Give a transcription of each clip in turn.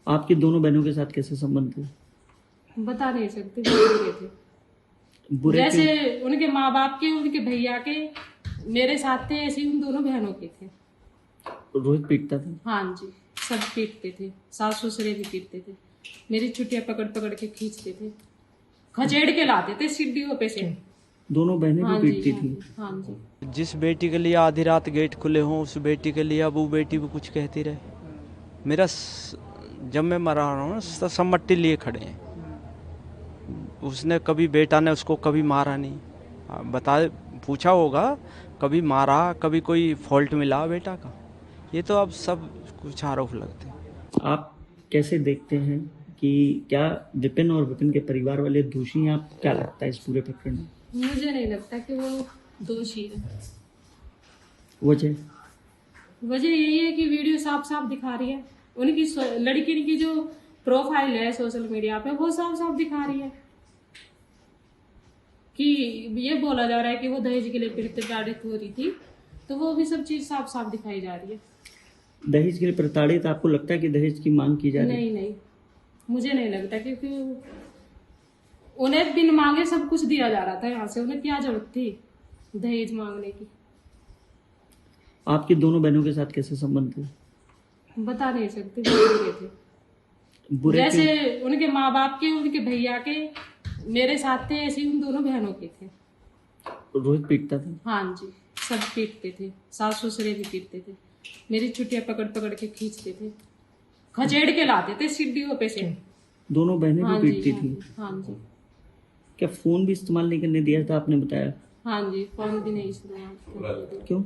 आपके दोनों बहनों के साथ कैसे संबंध थे? बता नहीं सकते, बुरे थे। बुरे जैसे क्यों? उनके माँ बाप के, उनके भैया के मेरे साथ थे, ऐसे ही उन दोनों बहनों के थे। रोहित पीटता था? हाँ जी, सब पीटते थे, सास ससुरे भी पीटते थे। मेरी छुट्टियां पकड़ पकड़ के खींचते थे, खचेड़ के लाते थे सीढ़ियों पे से। दोनों बहनें भी हाँ जी, पीटती हाँ थी? जी, हाँ जी। जिस बेटी के लिए आधी रात गेट खुले हों उस बेटी के लिए अब वो बेटी भी कुछ कहती रहे। जब मैं मरा रहा हूँ ना सब मट्टी लिए खड़े हैं। उसने कभी बेटा ने उसको कभी मारा नहीं। पूछा होगा कभी मारा, कभी कोई फॉल्ट मिला बेटा का। ये तो अब सब कुछ आरोप लगते हैं। आप कैसे देखते हैं कि क्या विपिन और विपिन के परिवार वाले दोषी हैं? आप क्या लगता है इस पूरे प्रकरण में? मुझे नहीं लगता कि वो दोषी है। वजह? वजह यही है कि वीडियो साफ साफ दिखा रही है। उनकी लड़की की जो प्रोफाइल है सोशल मीडिया पे, वो साफ साफ दिखा रही है कि ये बोला जा रहा है कि वो दहेज के लिए प्रताड़ित हो रही थी, तो वो भी सब चीज साफ साफ दिखाई जा रही है। दहेज के लिए प्रताड़ित आपको लगता है कि दहेज की मांग की जा रही है? नहीं नहीं, मुझे नहीं लगता, क्योंकि उन्हें बिन मांगे सब कुछ दिया जा रहा था यहाँ से। उन्हें क्या जरूरत थी दहेज मांगने की? आपके दोनों बहनों के साथ कैसे संबंध थे? बता नहीं सकते, बुरे थे। बुरे जैसे क्यों? उनके माँ बाप के, उनके भैया के मेरे साथ थे, ऐसे ही उन दोनों बहनों के थे। रोहित पीटता था? हाँ जी, सब पीटते थे, सास ससुरे भी पीटते थे। मेरी छुट्टियां पकड़ पकड़ के खींचते थे, खचेड़ के लाते थे सीढ़ियों पे से। दोनों बहनें हाँ भी जी, पीटती हाँ थी? जी, हाँ जी, क्या फोन भी इस्तेमाल नहीं करने दिया था आपने बताया? हाँ जी। फोन भी नहीं इस्तेमाल। क्यों?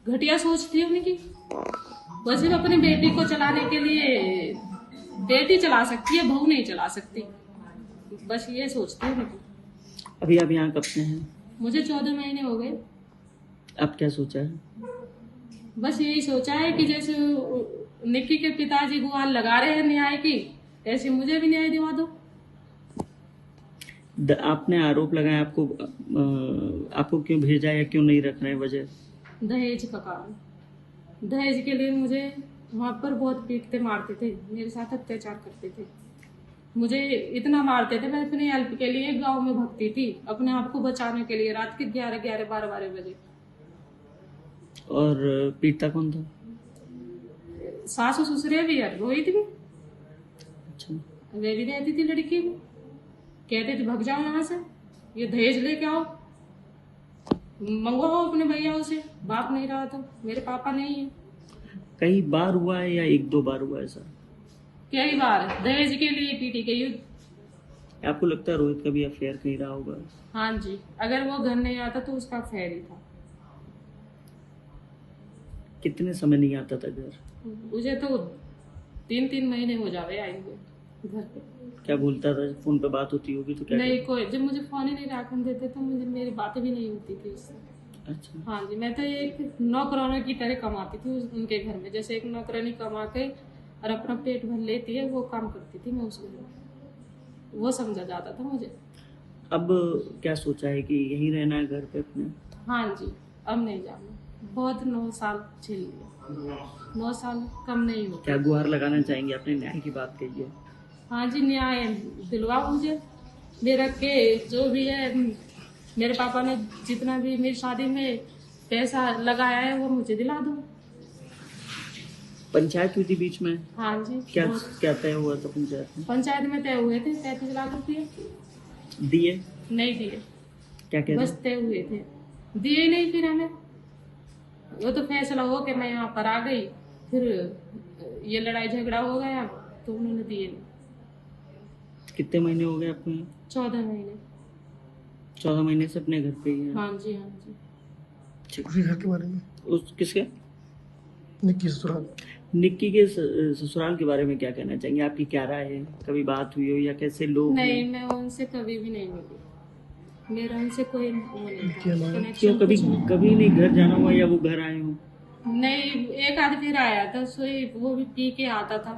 घटिया सोच थी उनकी। वो सिर्फ अपनी बेटी को चलाने के लिए, बेटी चला सकती है, बहू नहीं चला सकती, बस ये सोचती है उनकी। अभी आप यहाँ कब से हैं? मुझे 14 महीने हो गए। अब क्या सोचा है? बस यही सोचा है कि जैसे निक्की के पिताजी गुहार लगा रहे हैं न्याय की, ऐसे मुझे भी न्याय दिवा दो। आपने आरोप लगाया, आपको क्यों भेजा या क्यों नहीं रख रहे हैं? वजह? दहेज का कारण। दहेज के लिए मुझे वहां पर बहुत पीटते मारते थे, मेरे साथ अत्याचार करते थे। मुझे इतना मारते थे, मैं अपनी हेल्प के लिए गांव में भगती थी, अपने आप को बचाने के लिए, रात के 11-12 बजे। और पीटता कौन था? सासू ससुरे भी है, रोहित भी। अच्छा। वे भी रहती थी लड़की भी। कहते थे भग जाओ यहाँ से, ये दहेज लेके आओ, मंगवाओ अपने भैया से। बाप नहीं रहा तो, मेरे पापा नहीं है। कई बार हुआ है या एक दो बार हुआ ऐसा? कई बार दहेज के लिए पीटी गई। आपको लगता है रोहित का भी अफेयर कहीं रहा होगा? हाँ जी, अगर वो घर नहीं आता तो उसका अफेयर ही था। कितने समय नहीं आता था घर? मुझे तो 3-3 महीने हो जावे आए हुए घर पे। क्या बोलता था? फोन पे बात होती होगी तो क्या नहीं, कहता? कोई जब मुझे फोन ही नहीं रखने देते तो मुझे मेरी बातें भी नहीं होती थी उससे। अच्छा। हाँ जी, मैं तो एक नौकरानी की तरह कमाती थी उनके घर में। जैसे एक नौकरानी कमा के और अपना पेट भर लेती है, वो काम करती थी मैं उस घर में। वो समझा जाता था मुझे। अब क्या सोचा है कि यहीं रहना है घर पे अपने? हाँ जी, अब नहीं जाना। बहुत 9 साल झेल लिया, 9 साल कम नहीं होता। क्या गुहार लगाना चाहेंगे? आपने न्याय की बात कही है। हाँ जी, न्याय दिलवाओ मुझे। मेरा के जो भी है, मेरे पापा ने जितना भी मेरी शादी में पैसा लगाया है वो मुझे दिला दो। पंचायत हुई थी बीच में? हाँ जी। क्या तय हुआ था पंचायत में? पंचायत में तय हुए थे 33 लाख रुपये। दिए? नहीं दिए। क्या कह बस रहे? तय हुए थे, दिए नहीं फिर हमें। वो तो फैसला हो के मैं यहाँ पर आ गई, फिर ये लड़ाई झगड़ा हो गया तो उन्होंने दिए नहीं। कितने महीने हो गए आपको यहाँ? 14 महीने। 14 महीने से अपने घर पे ही है? हाँ जी, हाँ जी। उसी घर के बारे में? उस किसके? निक्की ससुराल। निक्की के ससुराल के बारे में क्या कहना चाहेंगे? आपकी क्या राय है? कभी बात हुई हो या कैसे लोग हैं? नहीं, मैं उनसे कभी भी नहीं मिली। मेरा उनसे कोई वो नहीं था, क्यों? connection कभी कुछ नहीं। कभी नहीं घर जाना हुआ या वो घर आए हो? नहीं, एक आध फिर आया था, सोई वो भी पी के आता था,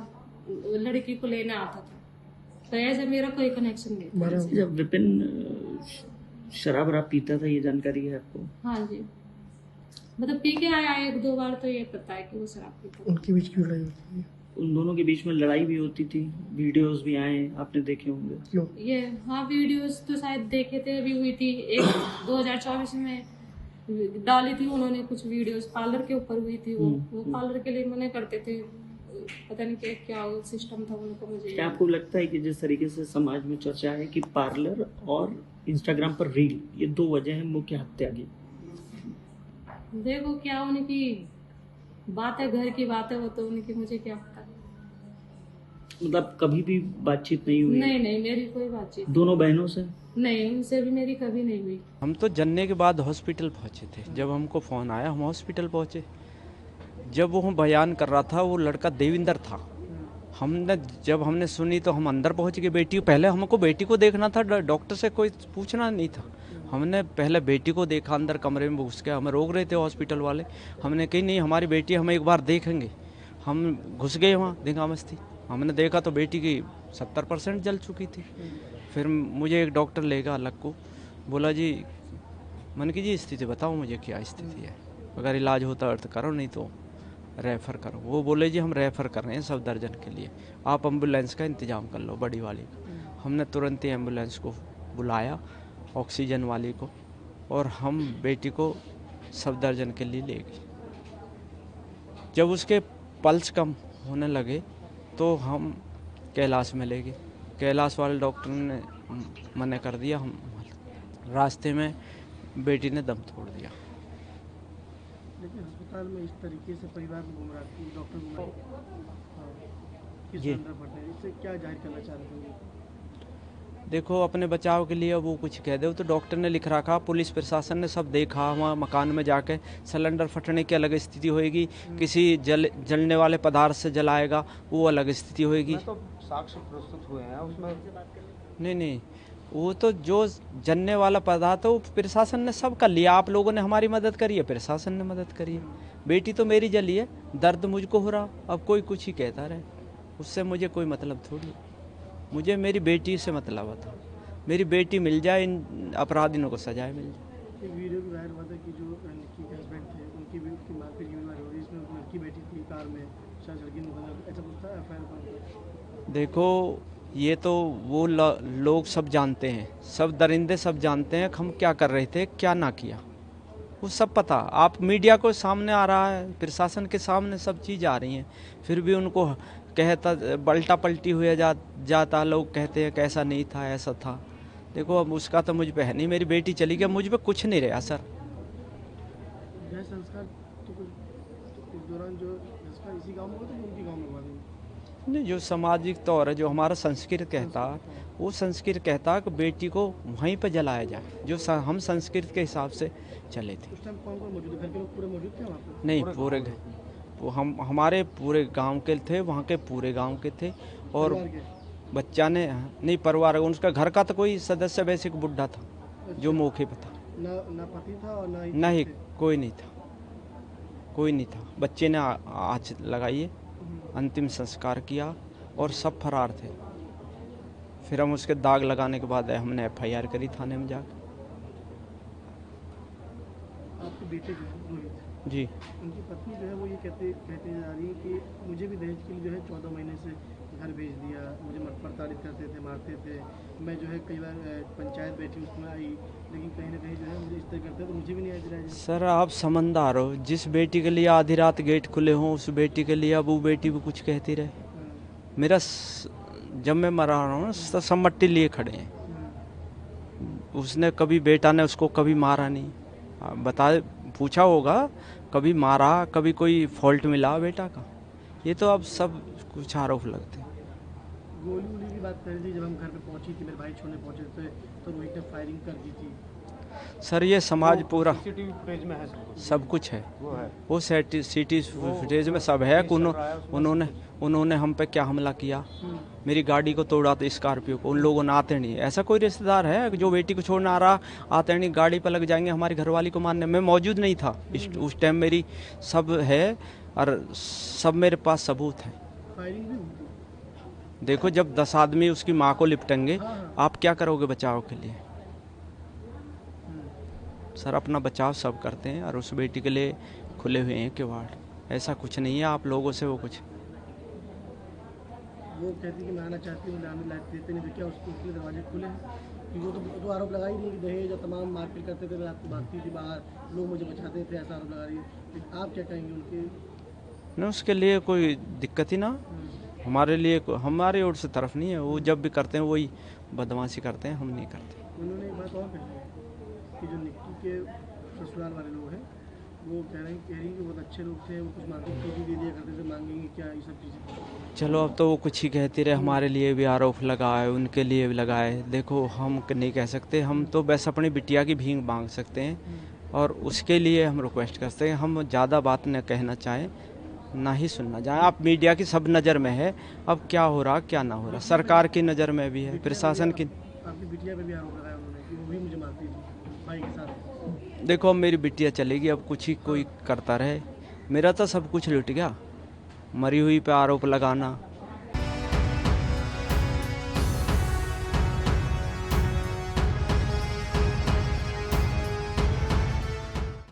लड़की को लेने आता था, तो ऐसे मेरा कोई कनेक्शन नहीं था। जब विपिन शराब वराब पीता था, ये जानकारी है आपको? हाँ जी, मतलब पी के आया 1-2 बार, तो ये पता है कि वो शराब पीता था। उनके बीच की लड़ाई होती है? उन दोनों के बीच में लड़ाई भी होती थी, वीडियोस भी आए, आपने देखे होंगे। क्यों? ये हाँ, वीडियोस तो शायद देखे थे, अभी हुई थी एक 2024 में डाली थी उन्होंने कुछ वीडियोस, पार्लर के ऊपर हुई थी वो पार्लर के लिए मना करते थे, पता नहीं क्या सिस्टम था उनको। मुझे क्या आपको लगता है कि जिस तरीके से समाज में चर्चा है कि पार्लर और इंस्टाग्राम पर रील, ये दो वजह है मुख्य हत्या की? देखो क्या उनकी बात है, घर की बात है, वो तो उनकी, मुझे क्या पता। मतलब कभी भी बातचीत नहीं हुई? नहीं, मेरी कोई बातचीत दोनों बहनों से? नहीं, उनसे भी मेरी कभी नहीं हुई। हम तो जनने के बाद हॉस्पिटल पहुंचे थे, जब हमको फ़ोन आया हम हॉस्पिटल पहुंचे। जब वो बयान कर रहा था, वो लड़का देविंदर था। जब हमने सुनी तो हम अंदर पहुंच गए। पहले हमको बेटी को देखना था, डॉक्टर से कोई पूछना नहीं था। हमने पहले बेटी को देखा, अंदर कमरे में घुस के हमें रोक रहे थे हॉस्पिटल वाले। हमने कही नहीं, हमारी बेटी हम एक बार देखेंगे। हम घुस गए वहाँ, देखा मस्ती। हमने देखा तो बेटी की 70% जल चुकी थी। फिर मुझे एक डॉक्टर ले गया अलग को, बोला जी मन की जी स्थिति बताओ मुझे क्या स्थिति है, अगर इलाज होता है तो करो, नहीं तो रेफ़र करो। वो बोले जी हम रेफ़र कर रहे हैं सफदरजंग के लिए, आप एम्बुलेंस का इंतज़ाम कर लो, बड़ी वाली का। हमने तुरंत ही एम्बुलेंस को बुलाया, ऑक्सीजन वाली को, और हम बेटी को सफदरजंग के लिए ले गए। जब उसके पल्स कम होने लगे तो हम कैलाश में ले गए। कैलाश वाले डॉक्टर ने मना कर दिया। हम रास्ते में बेटी ने दम तोड़ दिया। लेकिन अस्पताल में इस तरीके से परिवार को गुमराह, डॉक्टर गुमराह किस ये अंदर फटे, इससे क्या जाहिर करना चाह रहे हैं? देखो, अपने बचाव के लिए वो कुछ कह दे, तो डॉक्टर ने लिख रखा, पुलिस प्रशासन ने सब देखा। वहाँ मकान में जाके सिलेंडर फटने की अलग स्थिति होएगी, किसी जलने वाले पदार्थ से जलाएगा वो अलग स्थिति होएगी। तो साक्ष्य प्रस्तुत हुए हैं उसमें। नहीं, वो तो जो जलने वाला पदार्थ है वो प्रशासन ने सब कर लिया। आप लोगों ने हमारी मदद करी है, प्रशासन ने मदद करी है। बेटी तो मेरी जली है, दर्द मुझको हो रहा, अब कोई कुछ ही कहता रहे, उससे मुझे कोई मतलब थोड़ी। मुझे मेरी बेटी से मतलब था, मेरी बेटी मिल जाए, इन अपराधियों को सजाए मिल जाए। एक वीडियो भी वायरल हुआ था कि जो लड़की के हस्बैंड थे उनकी भी उसकी मारपीट की वायरल हो रही है, इसमें लड़की बैठी थी कार में, शायद लड़की ने ऐसा कुछ था एफआईआर? देखो, ये तो वो लोग सब जानते हैं, सब दरिंदे सब जानते हैं हम क्या कर रहे थे, क्या ना किया, वो सब पता। आप मीडिया को सामने आ रहा है, प्रशासन के सामने सब चीज़ आ रही हैं, फिर भी उनको कहता पलटा पलटी हुए जाता। लोग कहते हैं कि ऐसा नहीं था, ऐसा था। देखो, अब उसका तो मुझ पे है नहीं, मेरी बेटी चली गई, मुझ पे कुछ नहीं रहा सर। जय संस्कार तो इस दौरान जो संस्कार इसी गांव में हुआ था, उनकी गांव में हुआ था? नहीं, जो सामाजिक तौर है, जो हमारा संस्कृत कहता, वो संस्कृत कहता कि बेटी को वहीं पे जलाया जाए, जो हम संस्कृत के हिसाब से चले थे। उस टाइम कौन कौन मौजूद थे? घर के लोग पूरे मौजूद थे वहाँ पे? नहीं, पूरे वो हमारे पूरे गांव के थे, वहाँ के पूरे गांव के थे। और परिवार के? बच्चा ने नहीं, परिवार उनका घर का तो कोई सदस्य वैसे एक बुढ़ा था जो मौके पे था। ना पति था और ना ही नहीं, थे? कोई नहीं था, कोई नहीं था। बच्चे ने आँच लगाई है, अंतिम संस्कार किया और सब फरार थे। फिर हम उसके दाग लगाने के बाद हमने एफआईआर करी थाने में जाकर। आपके बेटे जो है रोहित जी, उनकी पत्नी जो है वो ये कहते जा रही है कि मुझे भी दहेज के लिए जो है 14 महीने से घर भेज दिया, मुझे प्रताड़ित करते थे, मारते थे। मैं जो है कई बार पंचायत बैठी उसमें आई, लेकिन कहीं ना कहीं जो है मुझे इस तरह करते तो मुझे भी नहीं आया दिलाया। सर आप समझदार हो, जिस बेटी के लिए आधी रात गेट खुले हों, उस बेटी के लिए अब वो बेटी भी कुछ कहती रहे। मेरा जब मैं मरा रहा हूँ तो सब मट्टी लिए खड़े हैं। उसने कभी, बेटा ने उसको कभी मारा नहीं, पूछा होगा, कभी मारा, कभी कोई फॉल्ट मिला बेटा का, ये तो अब सब कुछ आरोप लगते हैं। गोली वोली की बात कर रही थी, जब हम घर पे पहुंची थी, मेरे भाई छोड़ने पहुंचे थे तो रोहित ने फायरिंग कर दी थी। सर ये समाज पूरा सीसीटीवी फुटेज में है सब कुछ है, वो है। वो सिटी फुटेज में सब है। उन्होंने हम पे क्या हमला किया, मेरी गाड़ी को तोड़ा था, स्कॉर्पियो को। उन लोगों ने आते नहीं, ऐसा कोई रिश्तेदार है जो बेटी को छोड़ने आ रहा, आते नहीं, गाड़ी पर लग जाएंगे हमारी घरवाली को मारने। मैं मौजूद नहीं था उस टाइम, मेरी सब है और सब मेरे पास सबूत है। फायरिंग भी हुई थी। देखो, जब 10 आदमी उसकी माँ को लिपटेंगे, आप क्या करोगे बचाव के लिए? सर अपना बचाव सब करते हैं और उस बेटी के लिए खुले हुए हैं किवाड़, ऐसा कुछ नहीं है आप लोगों से वो कुछ वो कहती कि मैं आना चाहती हूँ, लाने लायक देते नहीं, तो क्या उसके लिए दरवाजे खुले हैं? कि वो तो आरोप लगा ही नहीं कि दहेज या तमाम मारपीट करते थे, रात को भागती थी बाहर, लोग मुझे बचाते थे, ऐसा आरोप लगा रही है। लेकिन आप क्या कहेंगे उनके? ना उसके लिए कोई दिक्कत ही ना, हमारे लिए हमारी ओर से तरफ नहीं है। वो जब भी करते हैं वही बदमाशी करते हैं, हम नहीं करते। उन्होंने एक बात और कही कि जो निक्की के ससुराल वाले लोग हैं वो कह रही कि बहुत अच्छे लोग थे, वो कुछ मांगे तो भी दे दिया करते थे, मांगेंगे क्या, ये सब चीज़ें। चलो अब तो वो कुछ ही कहती रहे, हमारे लिए भी आरोप लगाए, उनके लिए भी लगाए। देखो हम नहीं कह सकते, हम तो बस अपनी बिटिया की भीख मांग सकते हैं और उसके लिए हम रिक्वेस्ट करते हैं। हम ज़्यादा बात न कहना चाहें, ना ही सुनना चाहें। आप मीडिया की सब नज़र में है, अब क्या हो रहा क्या ना हो रहा, सरकार की नज़र में भी है, प्रशासन की। आपकी बिटिया पे भी आरोप लगाया उन्होंने कि वो भी मुझे मारती थी भाई के साथ। देखो अब मेरी बिटिया चलेगी, अब कुछ ही कोई करता रहे, मेरा तो सब कुछ लुट गया। मरी हुई पे आरोप लगाना